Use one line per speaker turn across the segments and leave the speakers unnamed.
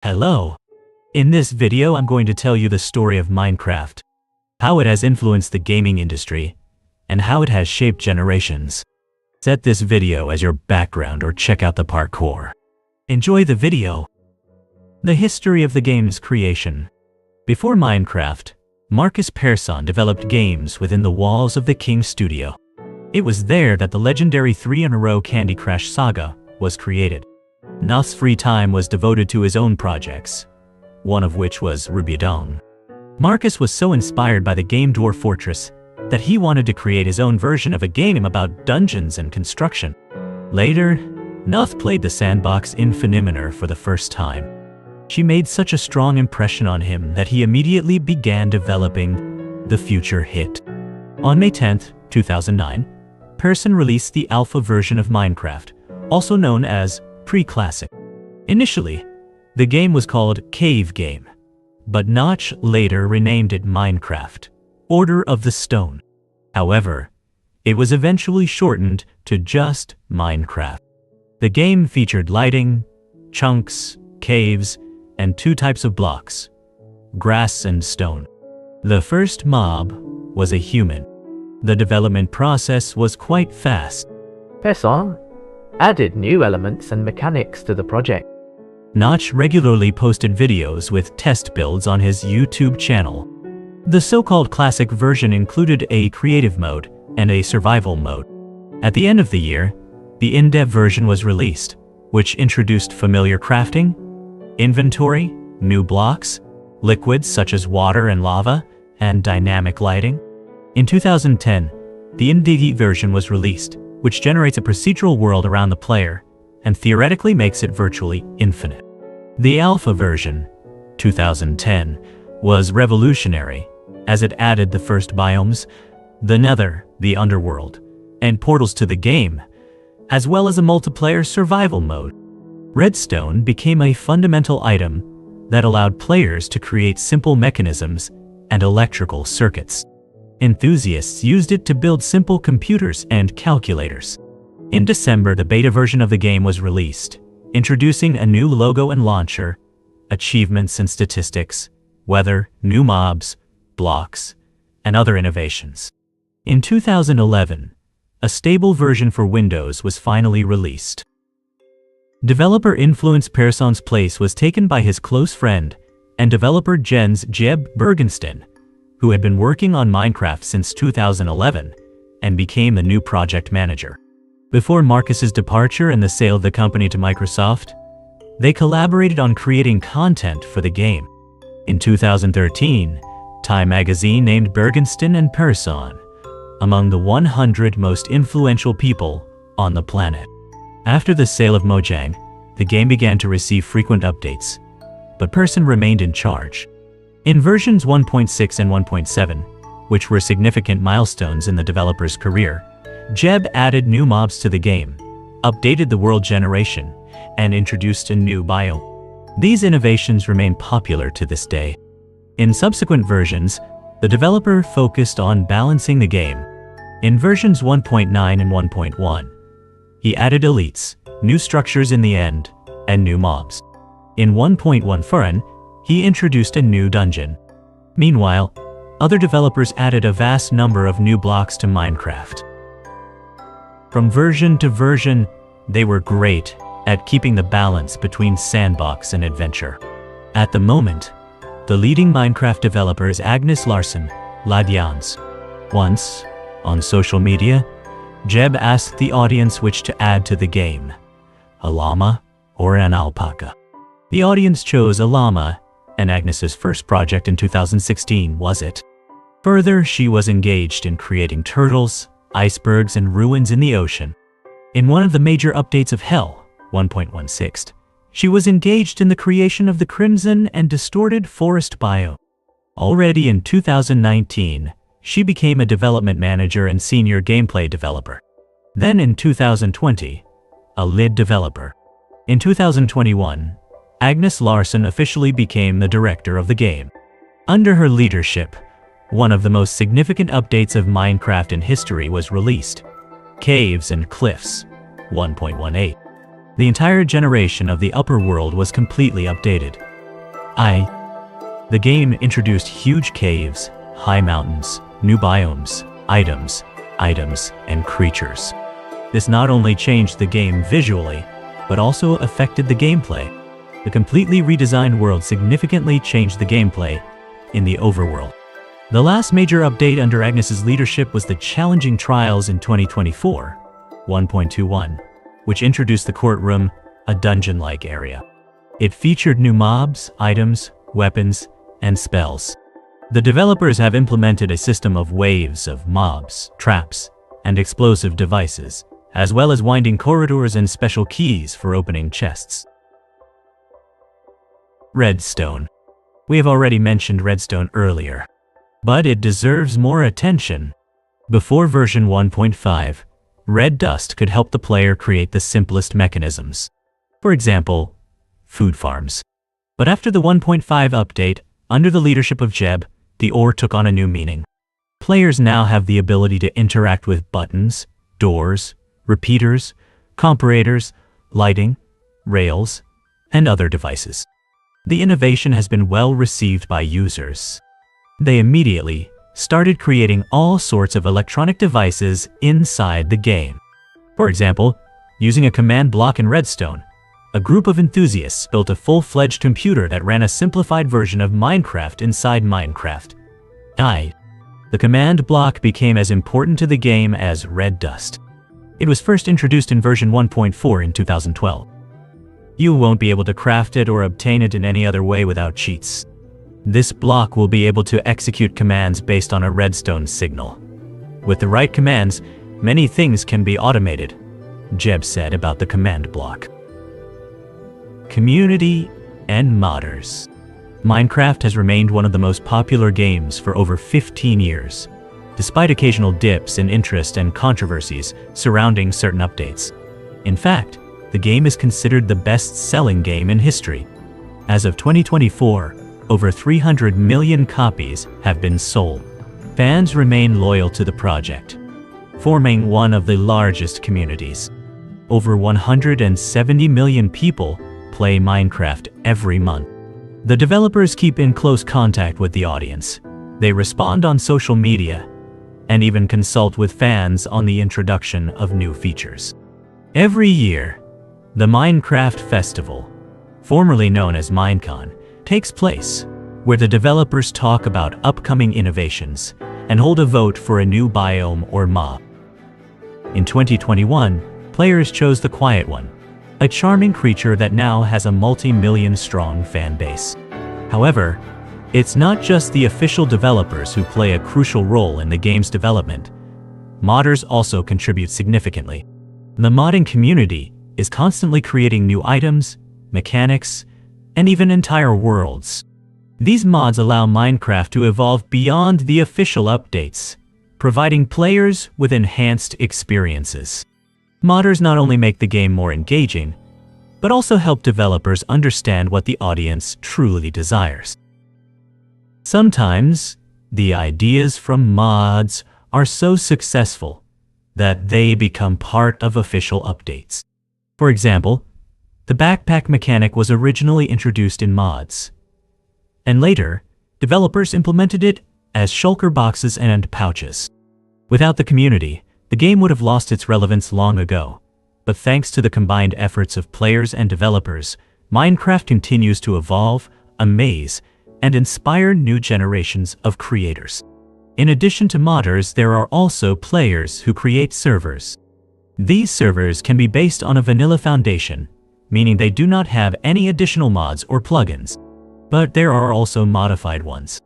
Hello. In this video I'm going to tell you the story of Minecraft, how it has influenced the gaming industry, and how it has shaped generations. Set this video as your background or check out the parkour. Enjoy the video. The history of the game's creation. Before Minecraft, Markus Persson developed games within the walls of the King Studio. It was there that the legendary 3-in-a-row Candy Crush saga was created. Noth's free time was devoted to his own projects, one of which was realism. Markus was so inspired by the game Dwarf Fortress that he wanted to create his own version of a game about dungeons and construction. Later, Noth played the sandbox Infiniminer for the first time. She made such a strong impression on him that he immediately began developing the future hit. On May 10, 2009, Persson released the alpha version of Minecraft, also known as Pre-Classic. Initially, the game was called Cave Game, but Notch later renamed it Minecraft, Order of the Stone. However, it was eventually shortened to just Minecraft. The game featured lighting, chunks, caves, and two types of blocks, grass and stone. The first mob was a human. The development process was quite fast.
Persson added new elements and mechanics to the project.
Notch regularly posted videos with test builds on his YouTube channel. The so-called classic version included a creative mode and a survival mode. At the end of the year, the in-dev version was released, which introduced familiar crafting, inventory, new blocks, liquids such as water and lava, and dynamic lighting. In 2010, the in-dev version was released, which generates a procedural world around the player and theoretically makes it virtually infinite. The alpha version, 2010, was revolutionary as it added the first biomes, the Nether, the Underworld, and portals to the game, as well as a multiplayer survival mode. Redstone became a fundamental item that allowed players to create simple mechanisms and electrical circuits. Enthusiasts used it to build simple computers and calculators. In December, the beta version of the game was released, introducing a new logo and launcher, achievements and statistics, weather, new mobs, blocks, and other innovations. In 2011, a stable version for Windows was finally released. Developer influence Persson's place was taken by his close friend and developer Jeb Bergensten, who had been working on Minecraft since 2011 and became the new project manager. Before Markus's departure and the sale of the company to Microsoft, they collaborated on creating content for the game. In 2013, Time magazine named Bergensten and Persson among the 100 most influential people on the planet. After the sale of Mojang, the game began to receive frequent updates, but Persson remained in charge. In versions 1.6 and 1.7, which were significant milestones in the developer's career, Jeb added new mobs to the game, updated the world generation, and introduced a new biome. These innovations remain popular to this day. In subsequent versions, the developer focused on balancing the game. In versions 1.9 and 1.1, he added elites, new structures in the end, and new mobs. In 1.1 Furren, he introduced a new dungeon. Meanwhile, other developers added a vast number of new blocks to Minecraft. From version to version, they were great at keeping the balance between sandbox and adventure. At the moment, the leading Minecraft developer is Agnes Larsen, Ladians. Once, on social media, Jeb asked the audience which to add to the game, a llama or an alpaca. The audience chose a llama, and Agnes's first project in 2016 was it. Further, she was engaged in creating turtles, icebergs, and ruins in the ocean. In one of the major updates of Hell, 1.16, she was engaged in the creation of the Crimson and Distorted Forest biome. Already in 2019, she became a development manager and senior gameplay developer. Then in 2020, a lead developer. In 2021, Agnes Larsen officially became the director of the game. Under her leadership, one of the most significant updates of Minecraft in history was released, Caves and Cliffs, 1.18. The entire generation of the upper world was completely updated. The game introduced huge caves, high mountains, new biomes, items, and creatures. This not only changed the game visually, but also affected the gameplay. The completely redesigned world significantly changed the gameplay in the overworld. The last major update under Agnes's leadership was the challenging trials in 2024, 1.21, which introduced the courtroom, a dungeon-like area. It featured new mobs, items, weapons, and spells. The developers have implemented a system of waves of mobs, traps, and explosive devices, as well as winding corridors and special keys for opening chests. Redstone. We have already mentioned Redstone earlier, but it deserves more attention. Before version 1.5, red dust could help the player create the simplest mechanisms. For example, food farms. But after the 1.5 update, under the leadership of Jeb, the ore took on a new meaning. Players now have the ability to interact with buttons, doors, repeaters, comparators, lighting, rails, and other devices. The innovation has been well received by users. They immediately started creating all sorts of electronic devices inside the game. For example, using a command block in Redstone, a group of enthusiasts built a full-fledged computer that ran a simplified version of Minecraft inside Minecraft. The command block became as important to the game as red dust. It was first introduced in version 1.4 in 2012. You won't be able to craft it or obtain it in any other way without cheats. This block will be able to execute commands based on a redstone signal. With the right commands, many things can be automated, Jeb said about the command block. Community and modders. Minecraft has remained one of the most popular games for over 15 years, despite occasional dips in interest and controversies surrounding certain updates. In fact, the game is considered the best-selling game in history. As of 2024, over 300 million copies have been sold. Fans remain loyal to the project, forming one of the largest communities. Over 170 million people play Minecraft every month. The developers keep in close contact with the audience. They respond on social media and even consult with fans on the introduction of new features. Every year, the Minecraft Festival, formerly known as Minecon, takes place, where the developers talk about upcoming innovations and hold a vote for a new biome or mob. In 2021, players chose the Quiet One, a charming creature that now has a multi-million-strong fan base. However, it's not just the official developers who play a crucial role in the game's development. Modders also contribute significantly. The modding community is constantly creating new items, mechanics, and even entire worlds. These mods allow Minecraft to evolve beyond the official updates, providing players with enhanced experiences. Modders not only make the game more engaging, but also help developers understand what the audience truly desires. Sometimes, the ideas from mods are so successful that they become part of official updates. For example, the backpack mechanic was originally introduced in mods, and later, developers implemented it as shulker boxes and pouches. Without the community, the game would have lost its relevance long ago, but thanks to the combined efforts of players and developers, Minecraft continues to evolve, amaze, and inspire new generations of creators. In addition to modders, there are also players who create servers. These servers can be based on a vanilla foundation, meaning they do not have any additional mods or plugins, but there are also modified ones.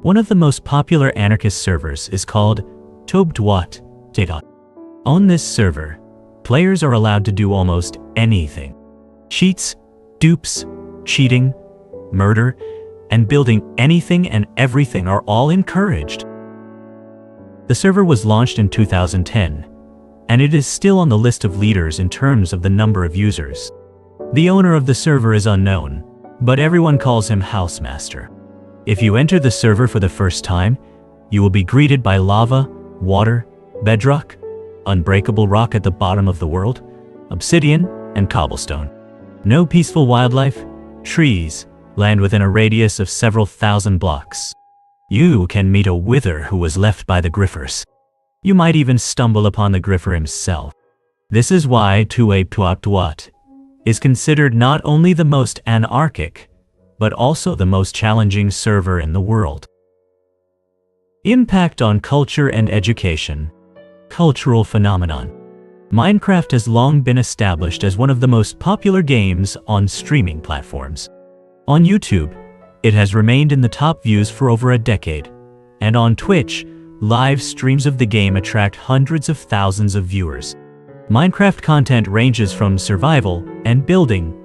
One of the most popular anarchist servers is called Tobdwat. On this server, players are allowed to do almost anything. Cheats, dupes, cheating, murder, and building anything and everything are all encouraged. The server was launched in 2010, and it is still on the list of leaders in terms of the number of users. The owner of the server is unknown, but everyone calls him Housemaster. If you enter the server for the first time, you will be greeted by lava, water, bedrock, unbreakable rock at the bottom of the world, obsidian, and cobblestone. No peaceful wildlife, trees, land within a radius of several thousand blocks. You can meet a wither who was left by the griffers. You might even stumble upon the griffer himself. This is why Tuat is considered not only the most anarchic, but also the most challenging server in the world. Impact on culture and education. Cultural phenomenon. Minecraft has long been established as one of the most popular games on streaming platforms. On YouTube, it has remained in the top views for over a decade, and on Twitch, live streams of the game attract hundreds of thousands of viewers. Minecraft content ranges from survival and building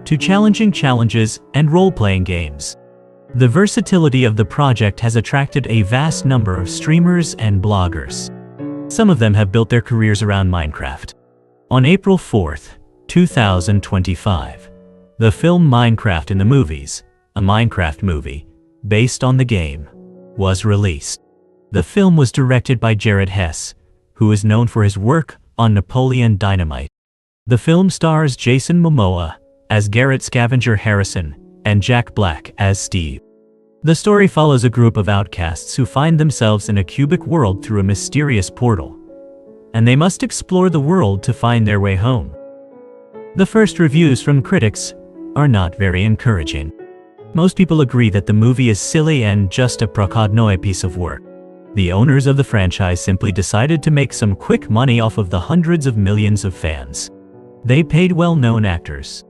to challenging challenges and role-playing games. The versatility of the project has attracted a vast number of streamers and bloggers. Some of them have built their careers around Minecraft. On April 4th, 2025, the film Minecraft in the Movies, a Minecraft movie based on the game, was released. The film was directed by Jared Hess, who is known for his work on Napoleon Dynamite. The film stars Jason Momoa as Garrett Scavenger Harrison and Jack Black as Steve. The story follows a group of outcasts who find themselves in a cubic world through a mysterious portal, and they must explore the world to find their way home. The first reviews from critics are not very encouraging. Most people agree that the movie is silly and just a prokhodnoy piece of work. The owners of the franchise simply decided to make some quick money off of the hundreds of millions of fans. They paid well-known actors.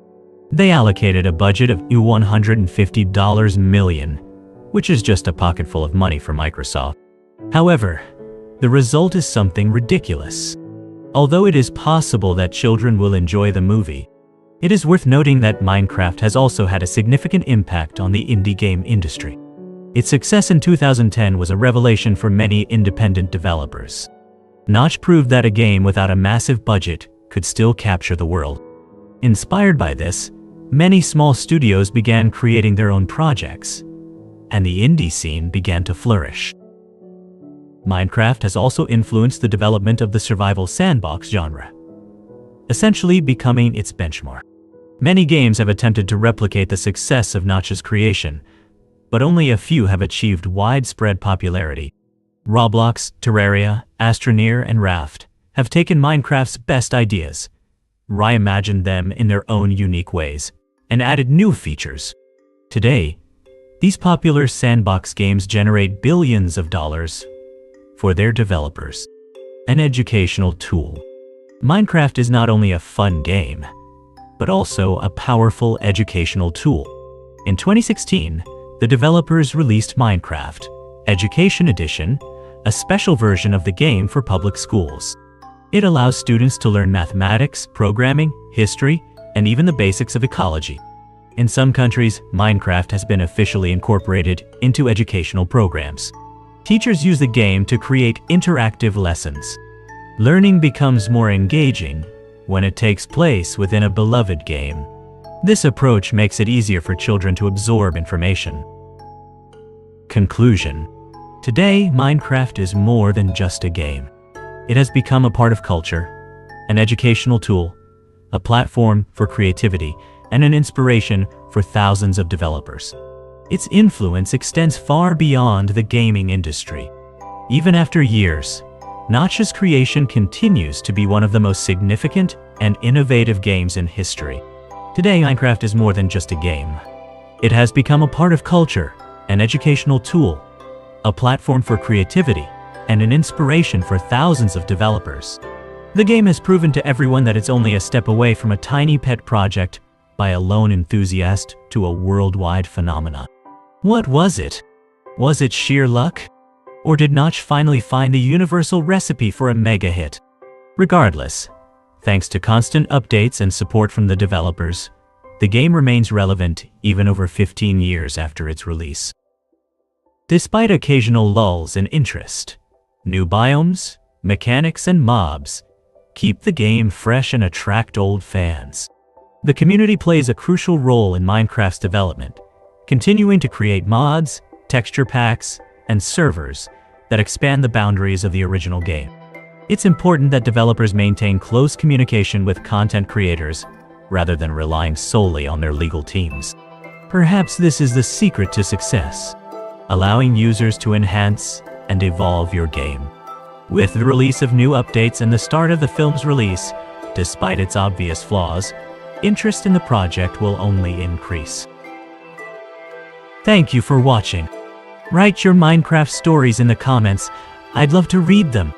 They allocated a budget of $150 million, which is just a pocketful of money for Microsoft. However, the result is something ridiculous. Although it is possible that children will enjoy the movie, it is worth noting that Minecraft has also had a significant impact on the indie game industry. Its success in 2010 was a revelation for many independent developers. Notch proved that a game without a massive budget could still capture the world. Inspired by this, many small studios began creating their own projects, and the indie scene began to flourish. Minecraft has also influenced the development of the survival sandbox genre, essentially becoming its benchmark. Many games have attempted to replicate the success of Notch's creation, but only a few have achieved widespread popularity. Roblox, Terraria, Astroneer, and Raft have taken Minecraft's best ideas, reimagined them in their own unique ways, and added new features. Today, these popular sandbox games generate billions of dollars for their developers. An educational tool. Minecraft is not only a fun game, but also a powerful educational tool. In 2016, the developers released Minecraft Education Edition, a special version of the game for public schools. It allows students to learn mathematics, programming, history, and even the basics of ecology. In some countries, Minecraft has been officially incorporated into educational programs. Teachers use the game to create interactive lessons. Learning becomes more engaging when it takes place within a beloved game. This approach makes it easier for children to absorb information. Conclusion. Today, Minecraft is more than just a game. It has become a part of culture, an educational tool, a platform for creativity, and an inspiration for thousands of developers. Its influence extends far beyond the gaming industry. Even after years, Notch's creation continues to be one of the most significant and innovative games in history. Today, Minecraft is more than just a game. It has become a part of culture, an educational tool, a platform for creativity, and an inspiration for thousands of developers. The game has proven to everyone that it's only a step away from a tiny pet project by a lone enthusiast to a worldwide phenomenon. What was it? Was it sheer luck? Or did Notch finally find the universal recipe for a mega hit? Regardless, thanks to constant updates and support from the developers, the game remains relevant even over 15 years after its release. Despite occasional lulls in interest, new biomes, mechanics, and mobs keep the game fresh and attract old fans. The community plays a crucial role in Minecraft's development, continuing to create mods, texture packs, and servers that expand the boundaries of the original game. It's important that developers maintain close communication with content creators rather than relying solely on their legal teams. Perhaps this is the secret to success, allowing users to enhance and evolve your game. With the release of new updates and the start of the film's release, despite its obvious flaws, interest in the project will only increase. Thank you for watching. Write your Minecraft stories in the comments. I'd love to read them.